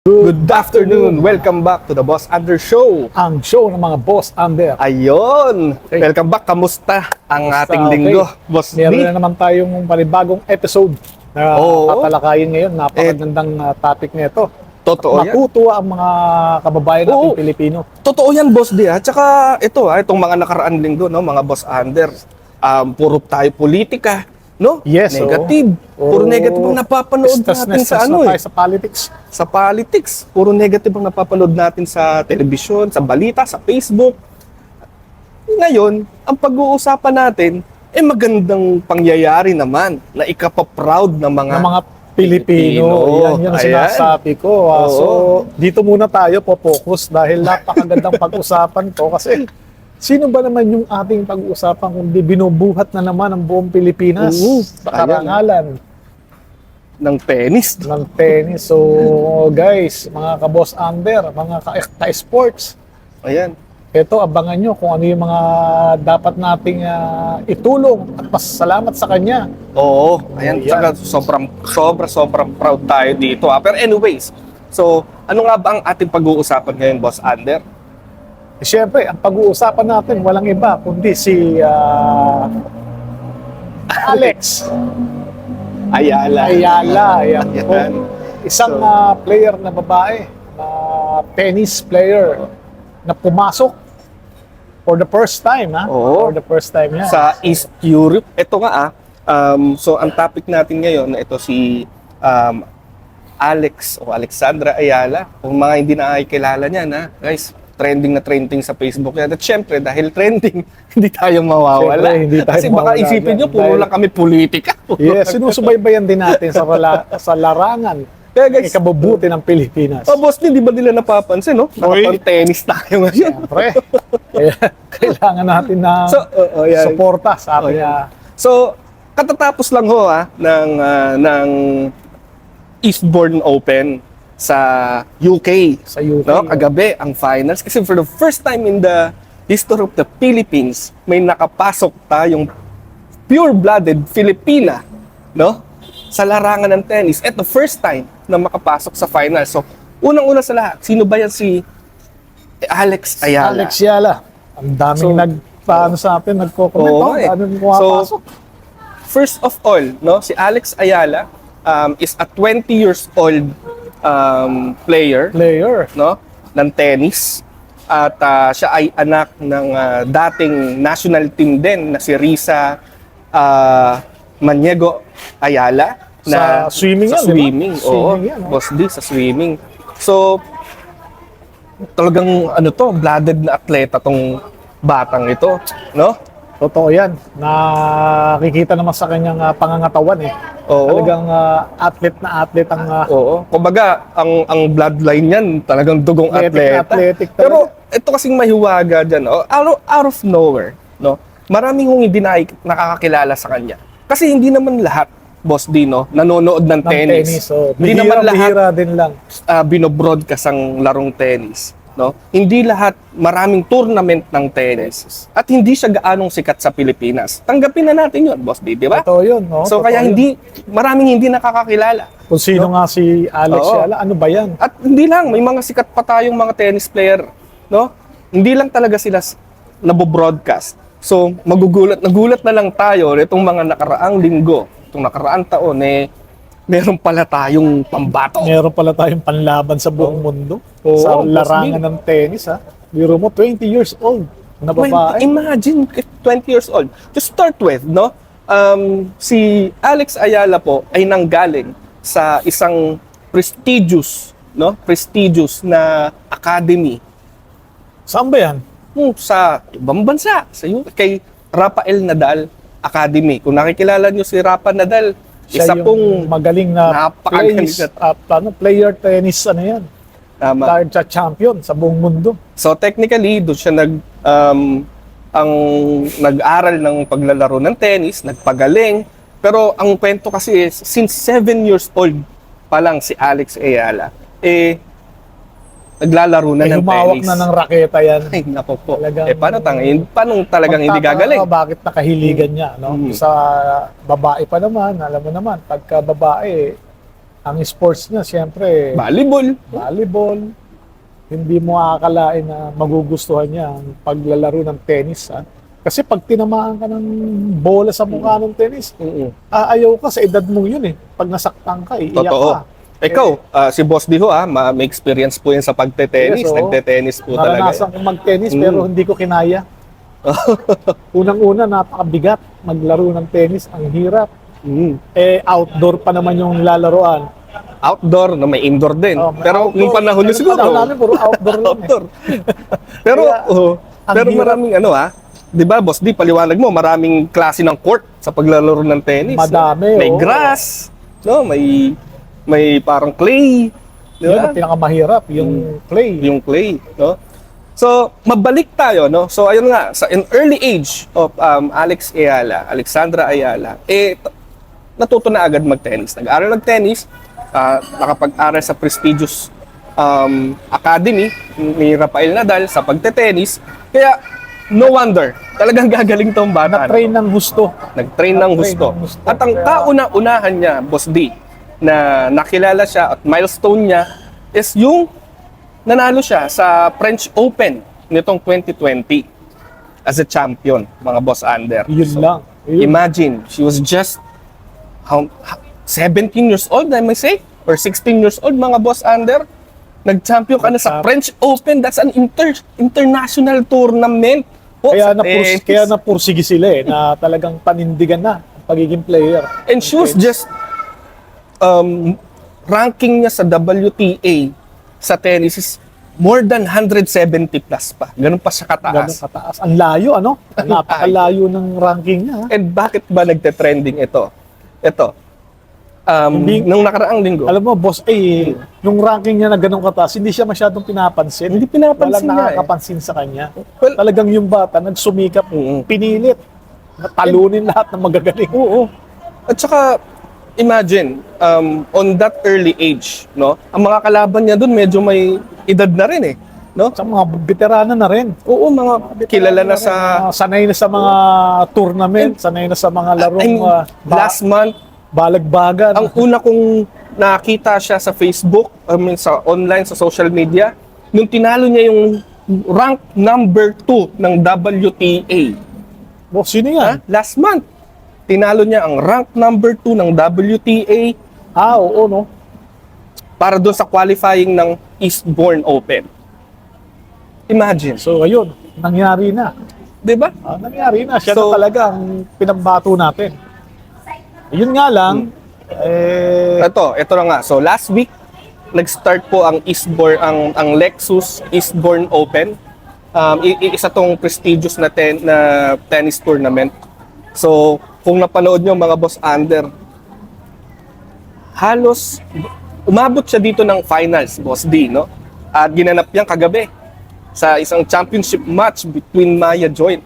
Good afternoon! Welcome back to the Boss Under Show! Ang show ng mga boss under. Ayun! Okay. Welcome back! Kamusta ang ating Okay. linggo? Boss Meron D? na naman tayong panibagong episode na Oo. tatalakayin ngayon. Napakagandang topic nito. Totoo yan. Matutuwa ang mga kababayan nating Oo. Pilipino. Totoo yan, Boss D. Tsaka itong mga nakaraan linggo, no, mga Boss Under, puro tayo politika, no? Yes, Negative. Puro negative ang napapanood natin sa na eh. tayo sa politics. Sa politics. Puro negative ang napapanood natin sa telebisyon, sa balita, sa Facebook. Ngayon, ang pag-uusapan natin, magandang pangyayari naman na ikapaproud ng mga Ng mga Pilipino. Yan yung Ayan. sinasabi ko. Oo. So, dito muna tayo po-focus dahil napakagandang pag-usapan to kasi sino ba naman yung ating pag-uusapan kundi binubuhat na naman ang buong Pilipinas Oo. sa karangalan ng tennis. ng tennis. So, guys, mga ka-boss under, mga ka-sports, Ayan. ito, abangan nyo kung ano yung mga dapat nating itulong at pasalamat sa kanya. Oo. Ayan. Ayan. Tsaka sobrang proud tayo dito. Pero anyways, so ano nga ba ang ating pag-uusapan ngayon, Boss Under? Siyempre, ang pag-uusapan natin, walang iba, kundi si Alex Ayala. Ayala. Yan po. Ayan. Isang player na babae, na tennis player, na pumasok for the first time, ha? Oo. For the first time yan. Sa East Europe. Ito nga so ang topic natin ngayon na ito si Alex o Alexandra Ayala. Kung mga hindi nakikilala niya na, guys, trending na trending sa Facebook yan. At syempre, dahil trending, hindi tayo mawawala. Syempre, hindi tayo Kasi baka mawawala isipin nyo, dyan. puro Dahil- lang kami politika. Yes, sinusubaybayan din natin sa larangan. Kaya guys, Ikabubuti ng Pilipinas. boss, di ba nila napapansin, no? Nakapang-tennis tayo ngayon. Siyempre, kaya kailangan natin na yan. suporta sa ating So, katatapos lang ho ng Eastbourne Open sa UK. sa UK. No, kagabi ang finals kasi for the first time in the history of the Philippines, may nakapasok tayong pure-blooded Filipina, no? Sa larangan ng tennis. At the first time na makapasok sa finals. So, unang-una sa lahat, sino ba yan si Alex Ayala? Alex Yala. Ang daming So, sa atin, nagko-comment. Oo, eh. Daming pumapasok. First of all, no, si Alex Ayala is a 20 years old player, Player. no, ng tennis. At siya ay anak ng dating national team din na si Risa Maniego Ayala na Sa swimming sa yan, di ba? swimming. Oo, Swimming yan, oh. Boss D, sa swimming. So talagang blooded na atleta tong batang ito, no? Totoo yan. Nakikita naman sa kanyang pangangatawan eh. Oo. Talagang athlete na athlete ang Oo. Kumbaga, ang bloodline niyan, talagang dugong Athletic na atleta. athletic talaga. Pero ito kasing mahiwaga dyan, out of nowhere, no? Maraming kong hindi nakakakilala sa kanya. Kasi hindi naman lahat, Boss Dino, nanonood ng tennis. So, Hindi naman lahat bihira din lang. binobroadcast ang larong tennis. No? Hindi lahat maraming tournament ng tennis. At hindi siya gaanong sikat sa Pilipinas. Tanggapin na natin yun, Boss D, di ba? Totoo yun. No? So Totoo kaya yun. maraming hindi nakakakilala. Kung sino nga si Alex Oo. Yala, ano ba yan? At hindi lang, may mga sikat pa tayong mga tennis player, no? Hindi lang talaga sila nabo-broadcast. So, nagulat na lang tayo itong mga nakaraang linggo, itong nakaraang taon, meron pala tayong pambato. Meron pala tayong panlaban sa buong mundo. Oo, sa Boss larangan D. ng tennis, ha? Biro mo, 20 years old na Well, babae. imagine, 20 years old. To start with, no? Si Alex Ayala po ay nanggaling sa isang prestigious na academy Saan ba yan? sa ibang bansa, kay Rafael Nadal Academy. Kung nakikilala nyo si Rafa Nadal, Siya isa yung pong magaling na napakagaling player tennis, ano yan? tama. Dahil siya champion sa buong mundo. So technically, doon siya nag-aral ng paglalaro ng tennis, nagpagaling. Pero ang kwento kasi is, since 7 years old pa lang si Alex Ayala, naglalaro na ng Humawak tennis. na ng raketa yan. Ay, nako po. Talagang- Paano talagang hindi Magtataka gagaling? ka bakit nakahiligan niya, no? Mm. Sa babae pa naman, alam mo naman, pagka babae, Ang sports niya, siyempre, volleyball. Hindi mo akalain na magugustuhan niya ang paglalaro ng tennis. Ha? Kasi pag tinamaan ka ng bola sa mukha ng tennis, aayaw ka sa edad mo yun eh. Pag nasaktan ka, iiyak Totoo. ka. Ikaw, si Boss Diho may experience po yan sa pagte-tennis. Yes, oo. Nagte-tennis po talaga. Naranasan ko mag-tennis pero hindi ko kinaya. Unang-una, napakabigat maglaro ng tennis. Ang hirap. Outdoor pa naman yung lalaroan. Outdoor, na may indoor din. Pero outdoor. nung panahon niyo siguro. Panahon namin, puro outdoor lang. Outdoor. Pero, pero hirap. maraming di ba, Boss D, paliwanag mo, maraming klase ng court sa paglalaro ng tennis. Madami, May grass, no? May parang clay. Di Yun ba? ang pinakamahirap, yung play. Yung clay, no? So, mabalik tayo, no? So, ayun nga, sa an early age of Alexandra Ayala, natuto na agad mag-tennis. Nag-aral mag-tennis, nakapag-aral sa prestigious academy ni Rafael Nadal sa pagte-tennis. Kaya, no wonder, talagang gagaling tong bata. Na-train ng gusto. Nag-train ng gusto. At ang kauna-unahan niya, Boss D, na nakilala siya at milestone niya is yung nanalo siya sa French Open nitong 2020 as a champion, mga Boss Under. Yun lang. Yun. Imagine, she was just 17 years old, I may say, or 16 years old, mga Boss Under. Nag-champion ka na sa French Open. That's an international tournament. Kaya napursige sila na talagang panindigan na ang pagiging player. And she was just ranking niya sa WTA sa tennis is more than 170 plus pa. Ganun pa siya Ganun kataas. kataas. Ang layo, ano? Napakalayo ng ranking niya. And bakit ba nagte-trending ito? Ito. Nung nakaraang linggo. Alam mo, Boss A, yung ranking niya na ganun kataas, hindi siya masyadong pinapansin. Hindi pinapansin Walang niya nakakapansin sa kanya. Well, Talagang yung bata, nagsumikap, pinilit. Talunin lahat ng magagaling. Oo. At saka, imagine, on that early age, no? Ang mga kalaban niya doon medyo may edad na rin eh, no? Sa mga veterano na rin. Oo, mga kilala na sa Sanay na sa mga tournament, sanay na sa mga larong last month. balagbagan. Ang una kong nakita siya sa Facebook, sa online, sa social media, nung tinalo niya yung rank number 2 ng WTA. Oh, sino yan? Last month. Tinalo niya ang rank number 2 ng WTA Oo, no? para doon sa qualifying ng Eastbourne Open. Imagine. So, ayun, nangyari na. 'Di ba? Nangyari na. Siya So, na talaga ang pinambato natin. Yun nga lang, Ito na nga. So last week nag-start po ang ang Lexus Eastbourne Open. Isa tong prestigious na tennis tournament. So kung napanood nyo mga Boss Under, halos umabot siya dito ng finals, Boss D, no? At ginanap niya kagabi sa isang championship match between Maya Joint.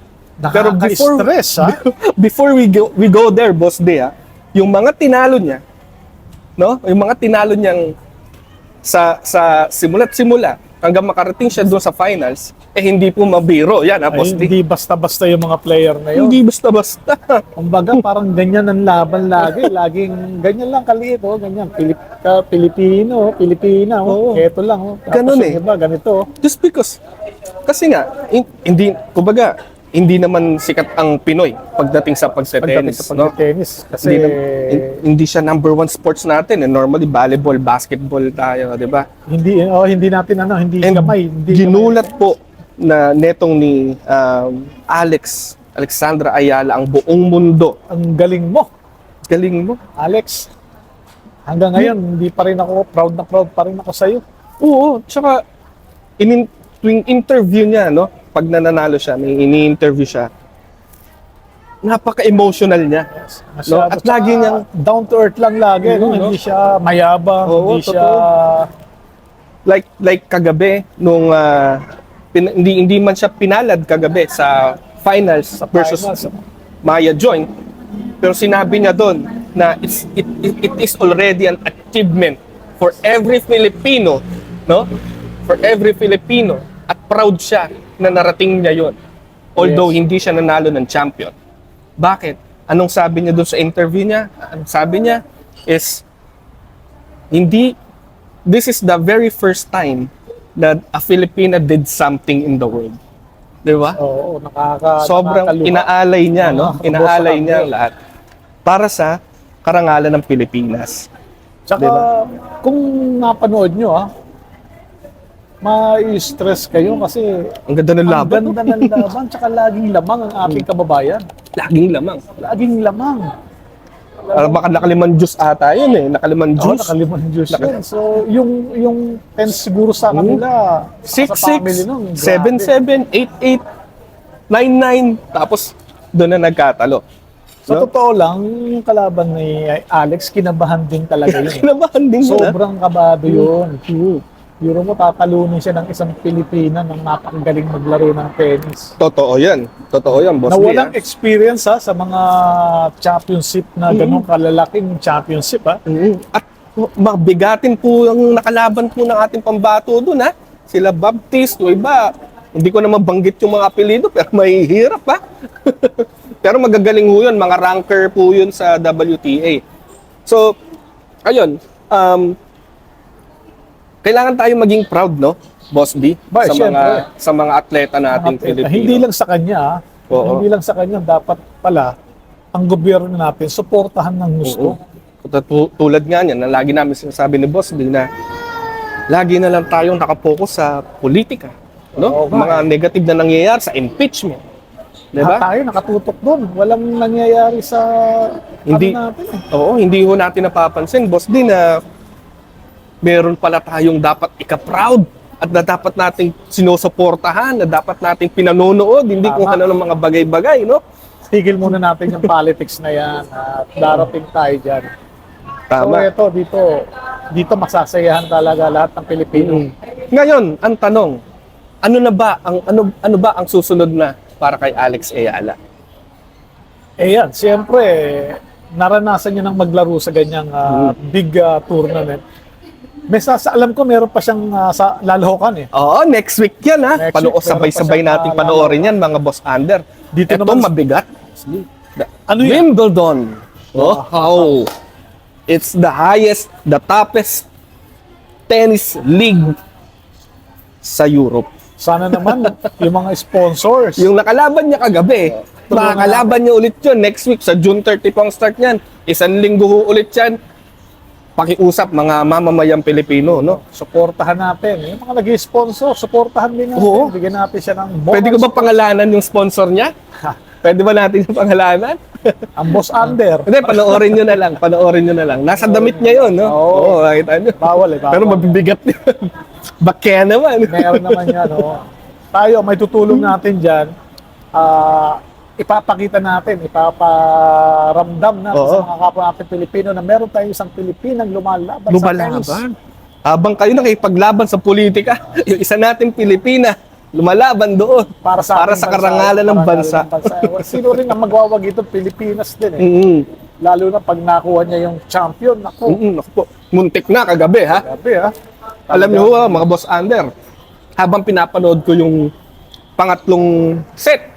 Pero nakaka-stress, ha? before we go there, Boss D, yung mga tinalo niya, no? Yung mga tinalo niyang sa simula't simula hanggang makarating siya doon sa finals, hindi po mabiro. Yan, Boss D. Hindi basta-basta yung mga player na yun. Hindi basta-basta. Kumbaga, parang ganyan ang laban lagi. Laging ganyan lang kaliit, ganyan. Pilipino, Pilipina, Eto lang, Ganun Tapos yung iba, ganito. Just because, kasi nga, hindi naman sikat ang Pinoy pagdating sa pagte-tennis, no? Pagdating sa kasi Hindi siya number one sports natin. Normally, volleyball, basketball tayo, di ba? hindi natin hindi And kamay, ginulat po na netong ni Alexandra Ayala ang buong mundo. Ang galing mo, Galing mo. Alex. Hanggang ngayon, hindi pa rin ako, proud pa rin ako sa'yo. Oo, tsaka tuwing interview niya, no? Pag nananalo siya, may ini-interview siya, napaka-emotional niya. No? At lagi niyang down to earth lang lagi, no? Hindi siya mayabang, Oo, hindi siya like kagabi nung hindi man siya pinalad kagabi sa finals versus Maya Joint, pero sinabi niya doon na it is already an achievement for every Filipino, no? For every Filipino, at proud siya na narating niya yon. Although hindi siya nanalo ng champion. Bakit? Anong sabi niya doon sa interview niya? Ang sabi niya is Hindi, this is the very first time that a Filipina did something in the world. Di ba? Oo, Sobrang nakakaluha. inaalay niya, no? Boss Inaalay niya Andel. ang lahat para sa karangalan ng Pilipinas. Tsaka, Diba? kung napanood nyo, ma-stress kayo kasi Ang ganda ng ang laban. ganda ng laban, tsaka laging lamang ang ating kababayan. Laging lamang. Laging lamang. Baka nakaliman juice ata yun eh. Nakaliman Oo, juice. nakalimang Diyos yun. So, yung tense siguro sa kanila, sa family 6-6, nun, 7-7, grabe. 8-8, 9-9. Tapos, doon na nagkatalo. Sa No? totoo lang, yung kalaban ni Alex, kinabahan din talaga yun. Kinabahan din yun. Sobrang kabado yun. Hmm. Euro mo, tatalunin siya ng isang Pilipina ng napakagaling maglaro ng tennis. Totoo yan. Totoo yan, boss. Na D, walang experience sa mga championship na ganun kalalaking championship. At mabigatin po ang nakalaban po ng ating pambato doon, ha? Sila Baptiste, o iba. Hindi ko na mabanggit yung mga apelido, pero mahihirap, ha? Pero magagaling po yun, mga ranker po yun sa WTA. So, ayun, kailangan tayo maging proud, no, Boss D, Ba, syempre. sa mga atleta nating Pilipino. Hindi lang sa kanya, Oo. hindi lang sa kanya, dapat pala ang gobyerno natin suportahan ng gusto. Tulad nga niyan, na lagi namin sinasabi ni Boss D na lagi na lang tayong nakapokus sa politika, no? Oo, Mga negative na nangyayari sa impeachment. Diba? Tayo nakatutok doon. Walang nangyayari sa Hindi. ano natin. Oo, hindi ho natin napapansin, Boss D, na meron pala tayong dapat ika-proud at na dapat nating sinusuportahan, na dapat nating pinanonood, hindi kung Tama. ano ng mga bagay-bagay, no? Tigil muna natin yung politics na yan at darating tayo dyan. Tama. So dito masasayahan talaga lahat ng Pilipino. Ngayon, ang tanong, ano ba ang susunod na para kay Alex Ayala? Yan, siyempre, naranasan niya nang maglaro sa ganyang big tournament. Alam ko meron pa siyang sa lalahokan eh. Oo, next week yan, ha? Next week, Sabay-sabay meron pa nating siyang panoorin yan, mga boss under. Dito Ito naman- mabigat. Ano yan? Wimbledon. Oh, it's the highest, the toughest tennis league sa Europe. Sana naman yung mga sponsors. Yung nakalaban niya kagabi, makakalaban niya ulit yun next week sa June 30 pang start niyan. Isang linggo ho ulit yan. Pakiusap mga mamamayang Pilipino, no? Suportahan natin. Yung mga nag-sponsor, suportahan din natin. Oo. Bigyan natin siya ng bonus. Pwede ko ba pangalanan yung sponsor niya? Pwede ba natin yung pangalanan? Ang boss under. Hindi, panoorin nyo na lang. Panoorin nyo na lang. Nasa damit niya yun, no? Oo. Nakita nyo. Bawal eh. Bawal. Pero mabibigat yun. Bakya naman. Meron naman yan. Tayo, may tutulong natin dyan. Ipapakita natin, ipaparamdam natin Oo. sa mga kapwa natin Pilipino na meron tayong isang Pilipinang lumalaban sa tennis. Lumalaban. Habang kayo nakipaglaban sa politika, yung isa nating Pilipina, lumalaban doon. Para sa ating karangalan ng bansa. Sino rin ang magwawag ito? Pilipinas din eh. Mm-hmm. Lalo na pag nakuha niya yung champion. Naku, Naku po. Muntik na kagabi, ha? grabe ha. Alam niyo ho, mga boss under, habang pinapanood ko yung pangatlong set,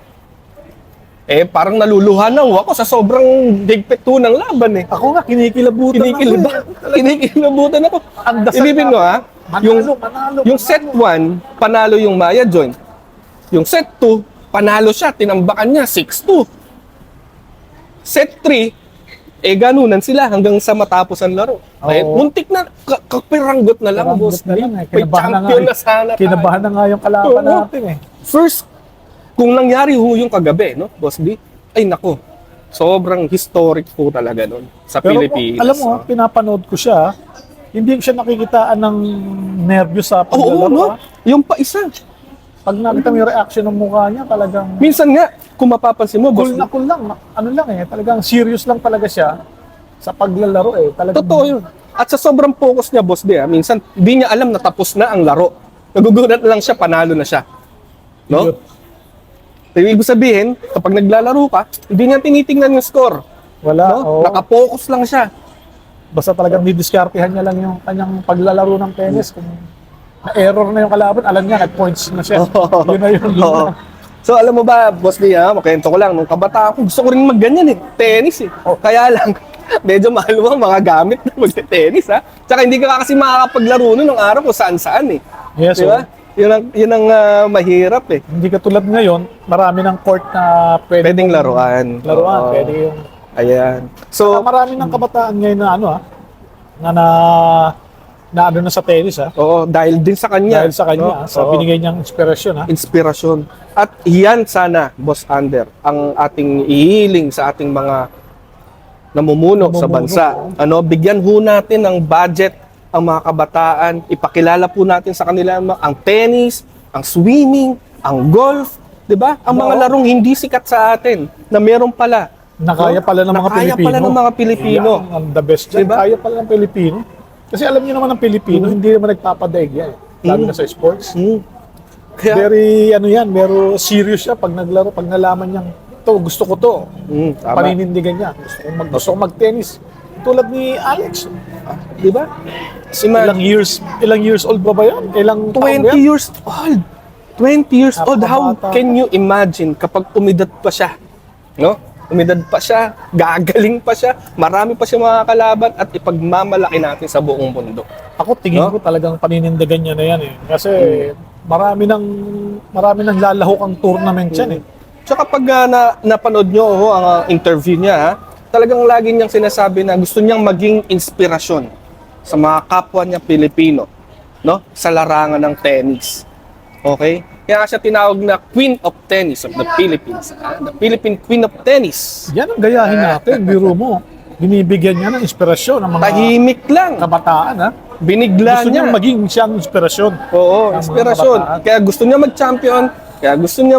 parang naluluha na ako sa sobrang higpit ho ng laban eh. Ako nga, kinikilabutan Kinikilabutan ako. Ang dasal Ilipin mo, ha? Manalo, Yung set 1, panalo yung Maya Join. Yung set 2, panalo siya, tinambakan niya, 6-2. Set 3, ganunan sila hanggang sa matapos ang laro. Muntik na, kapiranggot na lang, boss. Na lang, May champion na sana tayo. Kinabahan na nga yung kalaban Oo. natin eh. First, kung nangyari ho yung kagabi, no, Boss D, ay nako, sobrang historic po talaga nun sa Pero Pilipinas. alam mo, pinapanood ko siya, hindi siya nakikitaan ng nervyos sa Oo, paglalaro. no? Yung pa isa. Pag nakita mo yung reaction ng mukha niya, talagang Minsan nga, kung mapapansin mo, Boss cool D, na cool lang. Ano lang eh, talagang serious lang talaga siya sa paglalaro eh. Talagang, totoo yun. At sa sobrang focus niya, Boss D, minsan, di niya alam na tapos na ang laro. Nagugulat lang siya, panalo na siya. No? Yun. Ibig sabihin, kapag naglalaro ka, hindi niya tinitingnan yung score. Wala. No? oo. Nakapokus lang siya. Basta talagang didiskartehan niya lang yung kanyang paglalaro ng tennis. Kung na-error na yung kalaban, alam niya, nag-points na siya. Yun na yun. Oo. So alam mo ba, Boss D, makento ko lang, nung kabata ako, gusto ko rin magganyan eh, tennis eh. Kaya lang, Medyo mahal mo ang mga gamit na magte-tennis, ha? Tsaka hindi ka kasi makakapaglaro nun ng araw kung saan-saan, eh. Yes, Di ba? Yun ang mahirap, eh. hindi katulad ngayon, marami ng court na Pwedeng laruan. Laruan, Oo. pwede yung... Ayan. So, So, marami ng kabataan ngayon na na ano na sa tennis, oo, dahil din sa kanya. dahil sa kanya, no? sa Oo. binigay niyang inspirasyon, Inspirasyon. At yan sana, Boss Ander, ang ating ihiling sa ating mga namumuno sa bansa. Bigyan ho natin ng budget ang mga kabataan, ipakilala po natin sa kanila ang tennis, ang swimming, ang golf, 'di ba? Ang mga Oo. larong hindi sikat sa atin na meron pala. Nakaya pala ng mga Nakaya Pilipino. pala ng mga Pilipino. Yan, ang the best dyan. Diba? Kaya pala ng Pilipino. Kasi alam niyo naman ng Pilipino, hindi naman nagpapadaig yan. Lalo na sa sports. Hmm. Kaya, Very serious siya pag naglaro, pag nalaman niyang, gusto ko to. tama. Paninindigan niya. Gusto ko mag-tennis. Tulad ni Alex. 'Di ba? Si Man, Ilang years old ba yan? Ilang taon ba 20 yan? years old. 20 years old. How Napakabata can you imagine kapag umidad pa siya? No? Umidad pa siya, gagaling pa siya, marami pa siya mga kalaban at ipagmamalaki natin sa buong mundo. Ako tingin No? ko talagang paninindigan niya na yan eh. Kasi marami nang lalahok ang tournament yan eh. Tsaka pag napanood nyo ang interview niya, talagang lagi niyang sinasabi na gusto niyang maging inspirasyon sa mga kapwa niya Pilipino, no? Sa larangan ng tennis. Okay? Kaya siya tinawag na Queen of Tennis of the Philippines. The Philippine Queen of Tennis. Yan ang gayahin natin, biro mo. Binibigyan niya ng inspirasyon ng mga Tahimik lang. kabataan ha. Binigla Gusto niya. niyang maging siyang inspirasyon. Oo, mga inspirasyon. kabataan. Kaya gusto niya mag-champion. Kaya gusto niya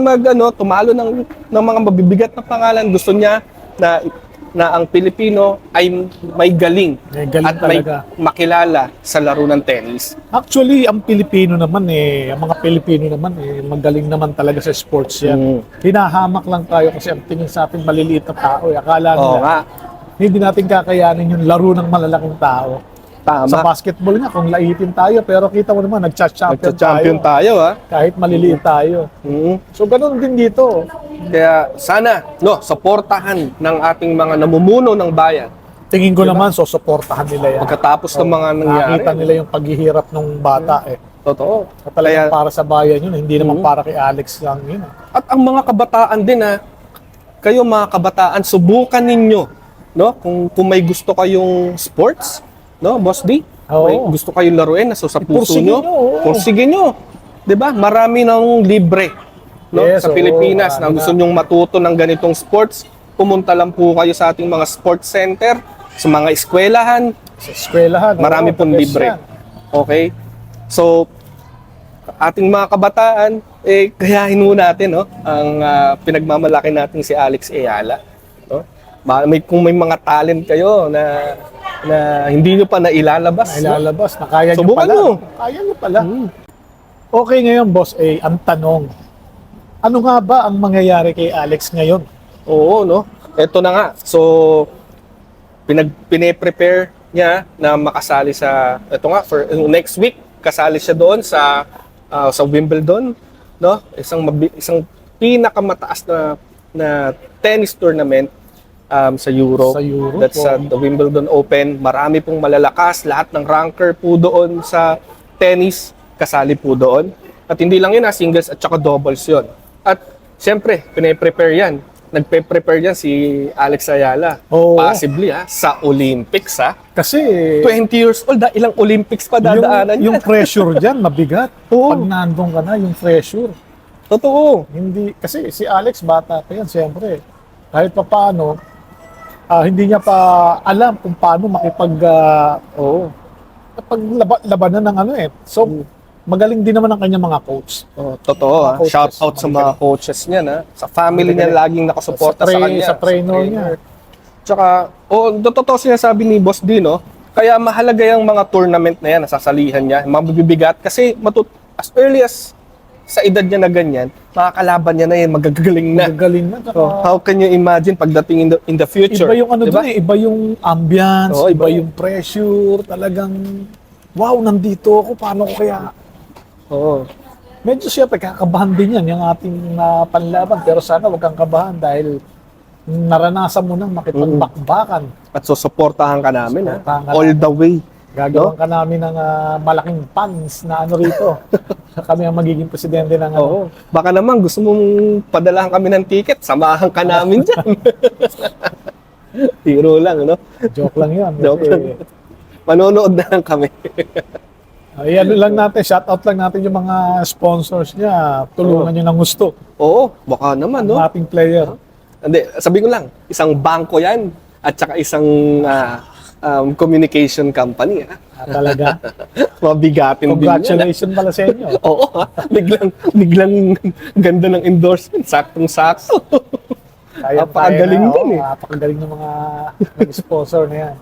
tumalo ng mga mabibigat na pangalan. Gusto niya na ang Pilipino ay may galing, May galing at may talaga. makilala sa laro ng tennis. Actually, ang Pilipino naman ang mga Pilipino naman magaling naman talaga sa sports yan. Hinahamak lang tayo kasi ang tingin sa atin maliliit na tao. Akala Oo nila, nga, hindi natin kakayanin yung laro ng malalaking tao. Sa tama. basketball nga, kung laitin tayo, pero kita mo naman, Nagcha-champion tayo. tayo, ha? Kahit maliliit tayo. Mhm. So, ganun din dito. Kaya sana, suportahan ng ating mga namumuno ng bayan Tingin ko naman, susuportahan nila yan. pagkatapos ng mga nangyari. Nakita nila yung paghihirap ng bata Totoo. Talagang Kaya- para sa bayan yun, hindi naman para kay Alex lang yun. At ang mga kabataan din, kayo mga kabataan, subukan ninyo, no? Kung may gusto kayong sports, no, Boss D? Oo. May gusto kayong laruin na sa puso Ipursige nyo, nyo, oo. pursige nyo. 'Di ba? Marami nang libre, no, Yes, sa oo, Pilipinas na marami gusto na. nyong matuto ng ganitong sports. Pumunta lang po kayo sa ating mga sports center, sa mga eskwelahan, Sa eskwelahan. marami pong the best libre. yan. Okay? So, ating mga kabataan, gayahin mo natin, no? Ang pinagmamalaki natin si Alex Ayala. No? Kung may mga talent kayo na hindi nyo pa nailalabas, no? Ilalabas na kaya nyo Subukan pala. mo. Kaya nyo pala. Okay ngayon, Boss A, ang tanong. Ano nga ba ang mangyayari kay Alex ngayon? Oo, no? Ito na nga. So, pine-prepare niya na makasali sa, ito nga, for next week, kasali siya doon sa Wimbledon, no? Isang pinakamataas na tennis tournament sa Europe. Sa Europe, That's the Wimbledon Open. Marami pong malalakas, lahat ng ranker po doon sa tennis, kasali po doon. At hindi lang yun, singles at saka doubles yun. At siyempre, pine-prepare yan. Nagpe-prepare yan si Alex Ayala. Oo. Possibly sa Olympics. Kasi 20 years old, ilang Olympics pa dadaanan yung yan. pressure dyan, mabigat. Oo. Pag nandun ka na, yung pressure. Totoo. Hindi, kasi si Alex, bata pa yan, siyempre. Kahit pa paano, hindi niya pa alam kung paano labanan ng So, magaling din naman ang kanyang mga coach. Totoo. Mga coaches. Shout out sa mga coaches niya. Sa family niya laging nakasuporta sa kanya. Sa trainer niya. Tsaka, totoo sinasabi ni Boss D, no? Kaya mahalaga yung mga tournament na yan, nasasalihan niya, mabibigat. Kasi as early as sa edad niya na ganyan, makakalaban niya na yan, magagaling na. Magagaling na. Saka, How can you imagine pagdating in the future? iba yung Diba? iba yung ambience, Oo, iba iba. yung pressure, talagang, wow, nandito ako, paano ko kaya? Oo. Medyo siyempre, kakabahan din yan, yung ating panlaban. Pero sana wag kang kabahan dahil naranasan mo nang makipagbakbakan. At susuportahan ka namin, Susuportahan ka all the way. Gagawan ka namin ng malaking fans na ano rito. Kami ang magiging presidente ng ano. Oo. Baka naman gusto mong padalahan kami ng ticket, samahan ka namin dyan. Hero lang, no? Joke lang yun. Joke Kasi, lang. Manonood na lang kami. ano lang natin, shoutout lang natin yung mga sponsors niya. Tulungan nyo ng gusto. Oo, baka naman, no? Ang ating player. Hindi, sabi ko lang, isang bangko yan at saka isang communication company. Talaga. Mabigatin din yan. Congratulations pala sa inyo. Oo, biglang ganda ng endorsement. Saktong-sakto. Napakagaling din eh. Napakagaling ng mga sponsor na yan.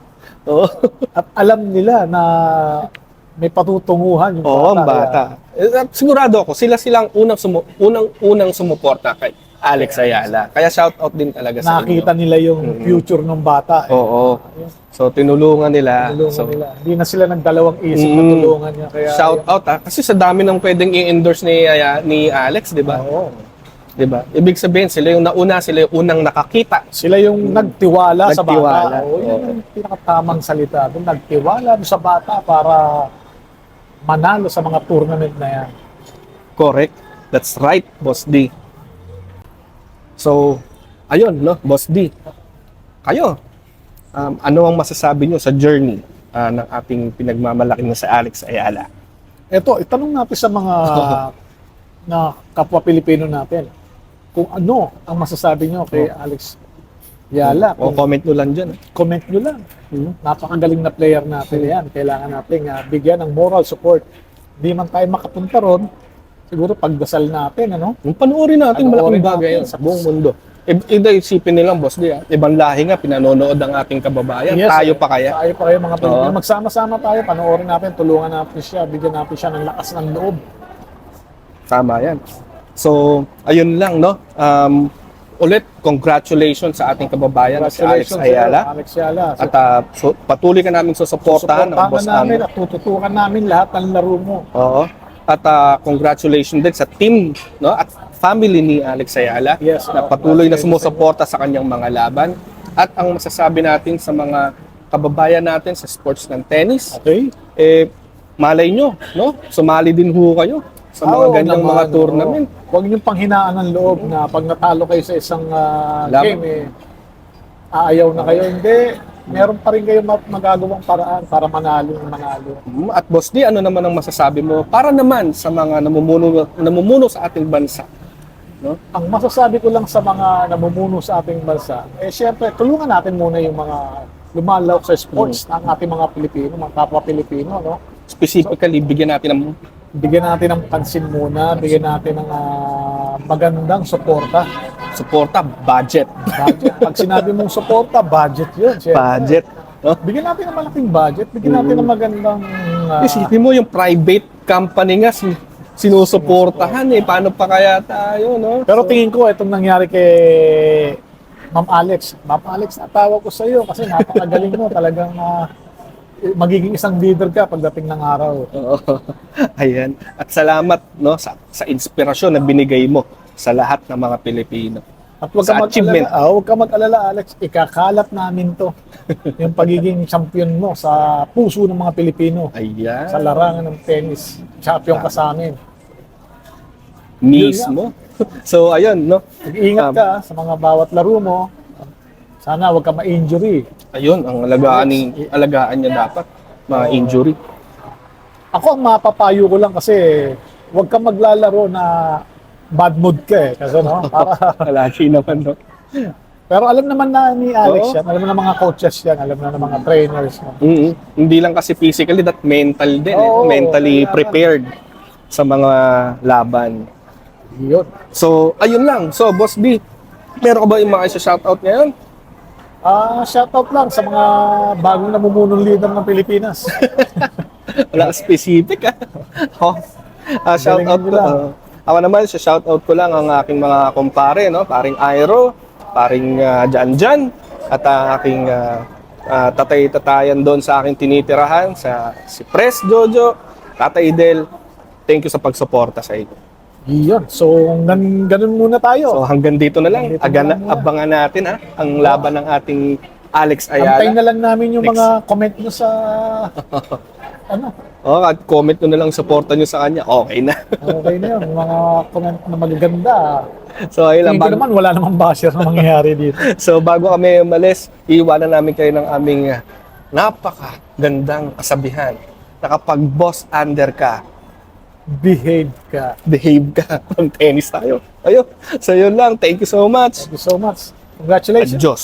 Oo. At alam nila na may patutunguhan yung Oo, ang bata. Sigurado ako, silang unang sumuporta kay Alex Ayala. Kaya shout out din talaga sa Nakita inyo. nila yung future ng bata. Oo. So tinulungan nila. Tulungan So, nila. Hindi na sila nagdalawang isip na tulungan niya. Kaya, shout out kasi sa dami ng pwedeng i-endorse ni Alex, 'di ba? Oo. 'Di ba? Ibig sabihin sila yung nauna, sila yung unang nakakita. Sila yung nagtiwala sa Nagtiwala. bata. Oo, yun yung pinakatamang salita. Doon nagtiwala sa bata para manalo sa mga tournament na yan. Correct. That's right, Boss D. So, ayun, no, Boss D. Kayo, ano ang masasabi nyo sa journey ng ating pinagmamalaki na sa Alex Ayala? Ito, itanong natin sa mga na kapwa Pilipino natin kung ano ang masasabi nyo kay Alex Ayala. O comment nyo lang dyan. Comment nyo lang. Napakagaling na player natin yan. Kailangan natin bigyan ng moral support. Hindi man tayo makapunta ron, siguro pagdasal natin, ano? Yung panoorin natin, Panoorin malaking bagay natin. yan sa buong mundo. Isipin nilang, Boss D, ibang lahi nga, pinanonood ang ating kababayan. Yes, Tayo pa kaya? Tayo pa kayo mga Pilipino. Oo. Magsama-sama tayo, panoorin natin, tulungan natin siya, bigyan natin siya ng lakas ng loob. Tama yan. So, ayun lang, no? Ulit, congratulations sa ating kababayan na si Alex Congratulations, Ayala. Alex Ayala. At patuloy ka namin susuportahan ang Boss namin Am. at tututukan namin lahat ng laro mo. Oo. At congratulations din sa team, no? At family ni Alex Ayala Yes, na patuloy na sumusuporta sa kanyang mga laban. At ang masasabi natin sa mga kababayan natin sa sports ng tennis, Okay? malay nyo, no? Sumali din ho kayo sa mga ganyang mga tournament. Huwag niyong panghinaan ng loob na pag natalo kayo sa isang Laban. game, aayaw na kayo. Hindi. Meron pa rin kayo magagawang paraan para manalo. At Boss D, ano naman ang masasabi mo para naman sa mga namumuno sa ating bansa? No? Ang masasabi ko lang sa mga namumuno sa ating bansa, syempre, tulungan natin muna yung mga lumalawak sa sports ng ating mga Pilipino, mga kapwa Pilipino, no? Specifically, bigyan natin ng pansin muna, bigyan natin ng magandang suporta. suporta, budget. Budget. Pag sinabi mong suporta, budget yun. Syempre. Budget. No? Bigyan natin ng malaking budget, bigyan natin ng magandang... Isipin mo yung private company nga sinusuportahan eh. Paano pa kaya tayo, no? Pero tingin ko, itong nangyari kay Ma'am Alex. Ma'am Alex, natawag ko sa iyo kasi napakagaling mo. Talagang magiging isang leader ka pagdating ng araw. Oo. Ayan. At salamat, no, sa inspirasyon na binigay mo sa lahat ng mga Pilipino. At huwag Sa ka achievement. mag-alala, huwag ka mag-alala, Alex. Ikakalat namin to. Yung pagiging champion mo sa puso ng mga Pilipino. Ayan. Sa larangan ng tennis. Champion ka sa amin. Mismo. So, ayun, no? Mag-iingat ka sa mga bawat laro mo. Sana huwag ka ma-injury. Ayun, ang alagaan niya dapat. Mga injury. Ako ang mapapayo ko lang kasi huwag ka maglalaro na bad mood ka eh. Kasi no, para... Lagi naman, no? Pero alam naman na ni Alex Oo. yan, alam na ng mga coaches yan, alam na ng mga trainers. No? Hindi lang kasi physically, that mental din. Oo, mentally kailangan. prepared sa mga laban. Yun. So, ayun lang. So, Boss B, meron ka ba yung mga isa-shoutout ngayon? Shoutout lang sa mga bagong namumunong leader ng Pilipinas. Wala specific, ah. Shoutout Galingan ko. nila. Ako naman, shoutout ko lang ang aking mga kumpare, no? Paring Airo, paring Janjan, at aking tatay-tatayan doon sa aking tinitirahan, si Pres Jojo, Tatay Del. Thank you sa pagsuporta sa inyo. Iyon. So, ganun muna tayo. So hanggang dito na lang. Hanggang dito na lang muna. Abangan natin ang laban ng ating Alex Antayin Ayala. na lang namin yung Next. mga comment nyo sa ano, At comment nyo na lang, supportan nyo sa kanya. Okay na. okay na yun. Yung mga comment na magaganda. So ayun lang. Tingin ko naman, wala namang basher na mangyayari dito. So bago kami umalis, iiwanan namin kayo ng aming napakagandang kasabihan na kapag boss under ka, Behave ka. behave ka. Pang tennis tayo. Ayun. So yun lang. Thank you so much. Thank you so much. Congratulations. Adios.